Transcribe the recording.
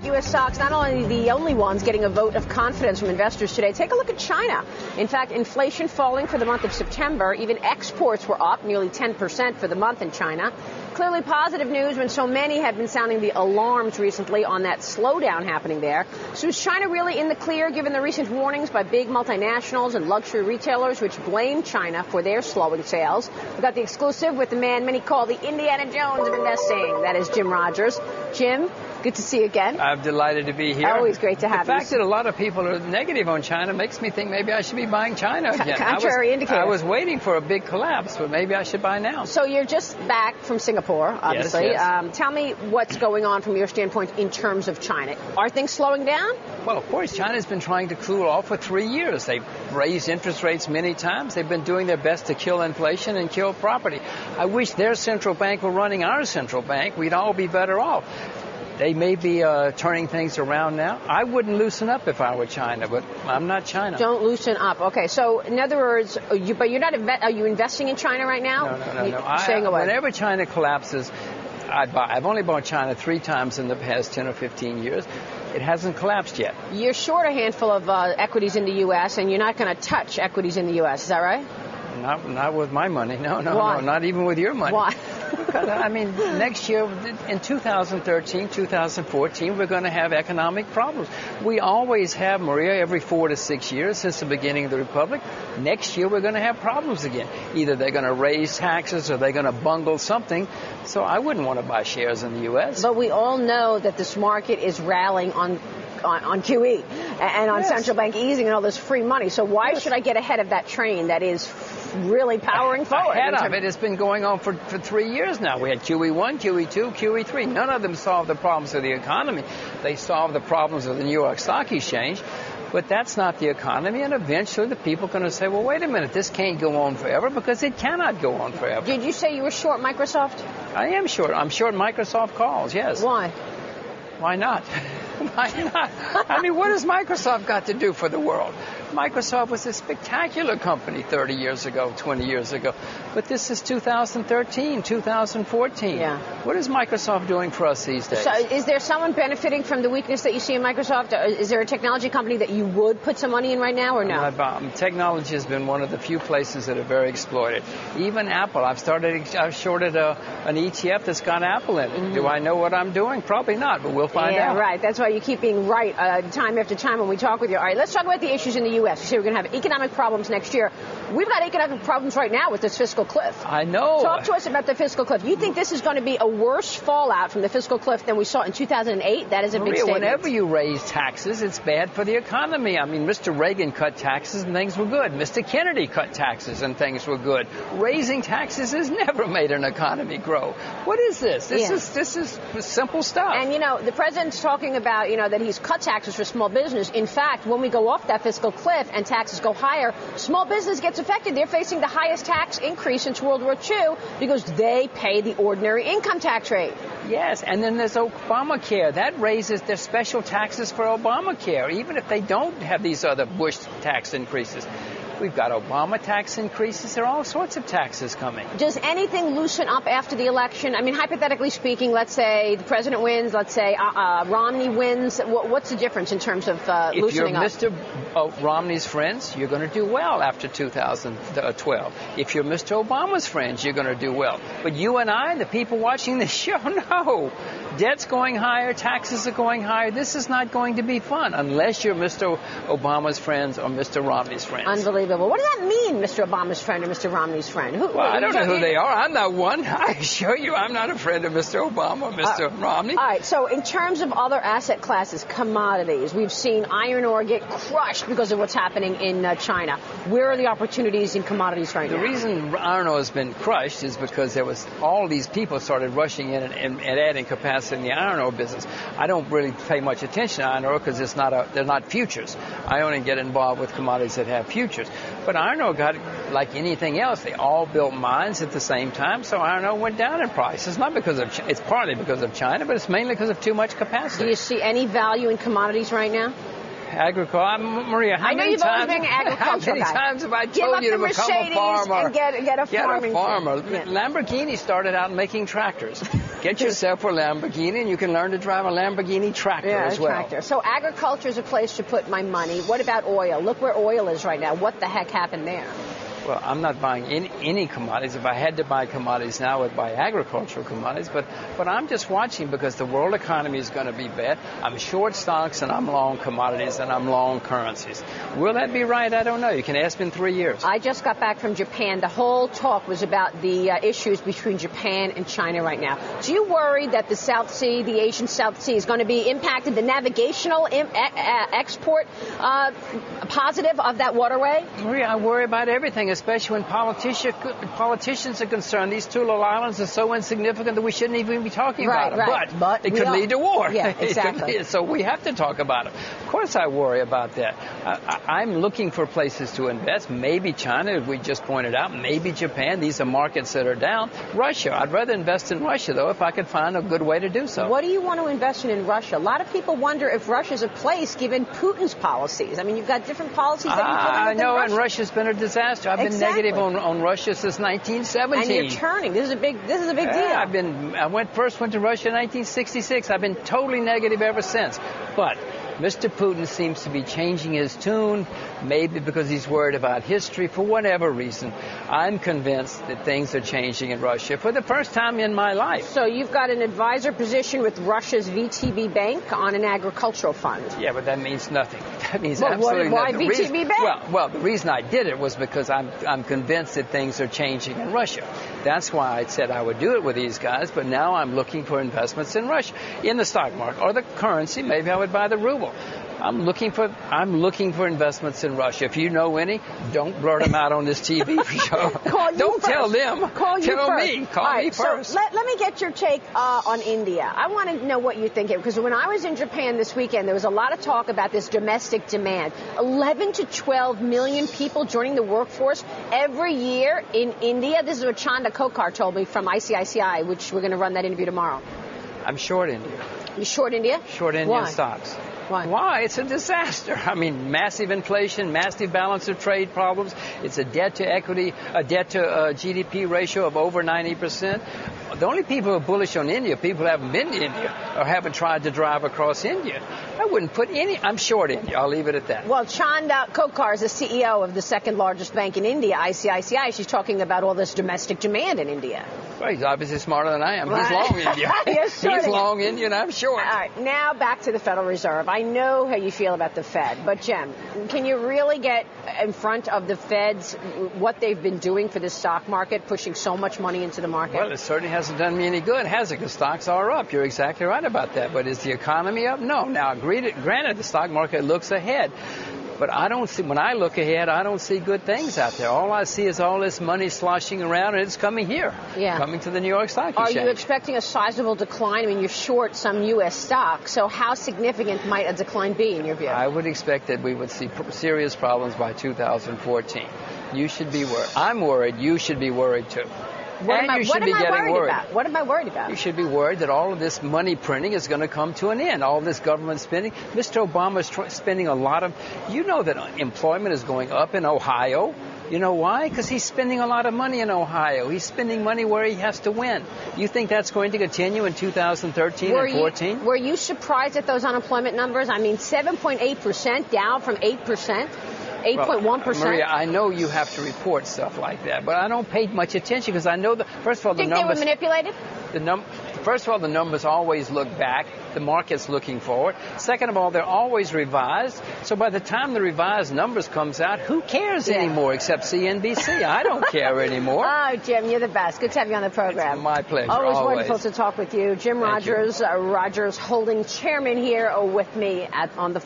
U.S. stocks not only the only ones getting a vote of confidence from investors today. Take a look at China. In fact, inflation falling for the month of September. Even exports were up nearly 10% for the month in China. Clearly positive news when so many had been sounding the alarms recently on that slowdown happening there. So is China really in the clear given the recent warnings by big multinationals and luxury retailers which blame China for their slowing sales? We've got the exclusive with the man many call the Indiana Jones of investing. That is Jim Rogers. Jim, good to see you again. I'm delighted to be here. Always great to have you. The fact that a lot of people are negative on China makes me think maybe I should be buying China again. Contrary indicator. I was waiting for a big collapse, but maybe I should buy now. So you're just back from Singapore, obviously. Yes. Tell me what's going on from your standpoint in terms of China. Are things slowing down? Well, of course, China's been trying to cool off for 3 years. They've raised interest rates many times. They've been doing their best to kill inflation and kill property. I wish their central bank were running our central bank. We'd all be better off. They may be turning things around now. I wouldn't loosen up if I were China, but I'm not China. Don't loosen up. Okay, so in other words, but you're not. Are you investing in China right now? No. Whenever China collapses, I buy. I've only bought China 3 times in the past 10 or 15 years. It hasn't collapsed yet. You're short a handful of equities in the U.S., and you're not going to touch equities in the U.S. Is that right? Not with my money. No, Why? Not even with your money. Why? Because, I mean, next year, in 2013, 2014, we're going to have economic problems. We always have, Maria, every 4 to 6 years since the beginning of the Republic. Next year, we're going to have problems again. Either they're going to raise taxes or they're going to bungle something. So I wouldn't want to buy shares in the U.S. But we all know that this market is rallying on QE and on central bank easing and all this free money. So why should I get ahead of that train that is really powering forward? Ahead of it. It's been going on for 3 years now. We had QE1, QE2, QE3. None of them solved the problems of the economy. They solved the problems of the New York Stock Exchange. But that's not the economy, and eventually the people are going to say, well, wait a minute, this can't go on forever, because it cannot go on forever. Did you say you were short Microsoft? I am short. I'm short Microsoft calls, yes. Why? Why not? Why not? I mean, what has Microsoft got to do for the world? Microsoft was a spectacular company 30 years ago, 20 years ago. But this is 2013, 2014. Yeah. What is Microsoft doing for us these days? So is there someone benefiting from the weakness that you see in Microsoft? Is there a technology company that you would put some money in right now or no? Technology has been one of the few places that are very exploited. Even Apple. I've shorted an ETF that's got Apple in it. Mm-hmm. Do I know what I'm doing? Probably not, but we'll find out. Yeah, right. That's why you keep being right time after time when we talk with you. All right, let's talk about the issues in the U.S. You say we're going to have economic problems next year. We've got economic problems right now with this fiscal cliff. I know. Talk to us about the fiscal cliff. You think this is going to be a worse fallout from the fiscal cliff than we saw in 2008? That is a big statement. Whenever you raise taxes, it's bad for the economy. I mean, Mr. Reagan cut taxes and things were good. Mr. Kennedy cut taxes and things were good. Raising taxes has never made an economy grow. What is this? This is simple stuff. And, you know, the president's talking about, you know, that he's cut taxes for small business. In fact, when we go off that fiscal cliff and taxes go higher, small business gets affected. They're facing the highest tax increase since World War II because they pay the ordinary income tax rate. Yes, and then there's Obamacare. That raises their special taxes for Obamacare, even if they don't have these other Bush tax increases. We've got Obama tax increases. There are all sorts of taxes coming. Does anything loosen up after the election? I mean, hypothetically speaking, let's say the president wins. Let's say Romney wins. What's the difference in terms of loosening up? If you're Mr. Romney's friends, you're going to do well after 2012. If you're Mr. Obama's friends, you're going to do well. But you and I, the people watching this show, no. Debt's going higher. Taxes are going higher. This is not going to be fun unless you're Mr. Obama's friends or Mr. Romney's friends. Unbelievable. What does that mean, Mr. Obama's friend or Mr. Romney's friend? I don't know who they are. I'm not one. I assure you I'm not a friend of Mr. Obama or Mr. Romney. All right. So in terms of other asset classes, commodities, we've seen iron ore get crushed because of what's happening in China. Where are the opportunities in commodities right now? The reason iron ore has been crushed is because there was all these people started rushing in and adding capacity in the iron ore business. I don't really pay much attention to iron ore because they're not futures. I only get involved with commodities that have futures. But iron ore got, like anything else, they all built mines at the same time, so iron ore went down in price. It's not because of, it's partly because of China, but it's mainly because of too much capacity. Do you see any value in commodities right now? Agriculture. Maria, how many times have I told you to become a farmer? And get a farming. Get a farmer. Yeah. Lamborghini started out making tractors. Get yourself a Lamborghini, and you can learn to drive a Lamborghini tractor as well. Tractor. So agriculture is a place to put my money. What about oil? Look where oil is right now. What the heck happened there? Well, I'm not buying any commodities. If I had to buy commodities now, I would buy agricultural commodities. But I'm just watching because the world economy is going to be bad. I'm short stocks and I'm long commodities and I'm long currencies. Will that be right? I don't know. You can ask me in 3 years. I just got back from Japan. The whole talk was about the issues between Japan and China right now. Do you worry that the South Sea, the Asian South Sea, is going to be impacted, the navigational export positive of that waterway? Maria, I worry about everything, especially when politicians are concerned. These two little islands are so insignificant that we shouldn't even be talking about them. But it could lead to war. Yeah, exactly. So we have to talk about it. Of course I worry about that. I'm looking for places to invest. Maybe China, as we just pointed out. Maybe Japan. These are markets that are down. Russia. I'd rather invest in Russia, though, if I could find a good way to do so. What do you want to invest in Russia? A lot of people wonder if Russia's a place given Putin's policies. I mean, you've got different policies that you put in I know, and Russia's been a disaster. I've been negative on Russia since 1917. And you're turning. This is a big deal. I went to Russia in 1966. I've been totally negative ever since. But Mr. Putin seems to be changing his tune, maybe because he's worried about history, for whatever reason. I'm convinced that things are changing in Russia for the first time in my life. So you've got an advisor position with Russia's VTB Bank on an agricultural fund. Yeah, but that means nothing. That means absolutely why nothing. VTB Bank? Well, the reason I did it was because I'm convinced that things are changing in Russia. That's why I said I would do it with these guys, but now I'm looking for investments in Russia, in the stock market, or the currency. Maybe I would buy the ruble. I'm looking for investments in Russia. If you know any, don't blurt them out on this TV show. Don't tell them. Tell me. Call me first. So let me get your take on India. I want to know what you think here, because when I was in Japan this weekend, there was a lot of talk about this domestic demand. 11 to 12 million people joining the workforce every year in India. This is what Chanda Kokar told me from ICICI, which we're going to run that interview tomorrow. I'm short India. You short India? Short Indian stocks. Why? It's a disaster. I mean, massive inflation, massive balance of trade problems. It's a debt to GDP ratio of over 90%. The only people who are bullish on India, people who haven't been to India or haven't tried to drive across India. I wouldn't put I'm short India. I'll leave it at that. Well, Chanda Kokar is the CEO of the second largest bank in India, ICICI. She's talking about all this domestic demand in India. Well, he's obviously smarter than I am. Right. He's long India. He's long India and I'm short. All right, now back to the Federal Reserve. I know how you feel about the Fed, but Jem, can you really get in front of the Feds, what they've been doing for the stock market, pushing so much money into the market? Well, it certainly hasn't done me any good, has it? Because stocks are up. You're exactly right about that. But is the economy up? No. Now, granted, the stock market looks ahead. But when I look ahead, I don't see good things out there. All I see is all this money sloshing around, and it's coming here. Yeah. Coming to the New York Stock Exchange. Are you expecting a sizable decline? I mean, you're short some U.S. stocks, so how significant might a decline be in your view? I would expect that we would see serious problems by 2014. You should be worried. I'm worried. You should be worried, too. What am I worried about? You should be worried that all of this money printing is going to come to an end. All of this government spending. Mr. Obama is spending a lot of... You know that employment is going up in Ohio. You know why? Because he's spending a lot of money in Ohio. He's spending money where he has to win. You think that's going to continue in 2013 and 14? Were you surprised at those unemployment numbers? I mean, 7.8%, down from 8%. 8.1%. Maria, I know you have to report stuff like that, but I don't pay much attention because I know first of all, the numbers... Think they were manipulated? First of all, the numbers always look back. The market's looking forward. Second of all, they're always revised. So by the time the revised numbers comes out, who cares anymore except CNBC? I don't care anymore. Oh, Jim, you're the best. Good to have you on the program. It's my pleasure. Always wonderful to talk with you. Jim Rogers, Rogers Holding Chairman here with me on the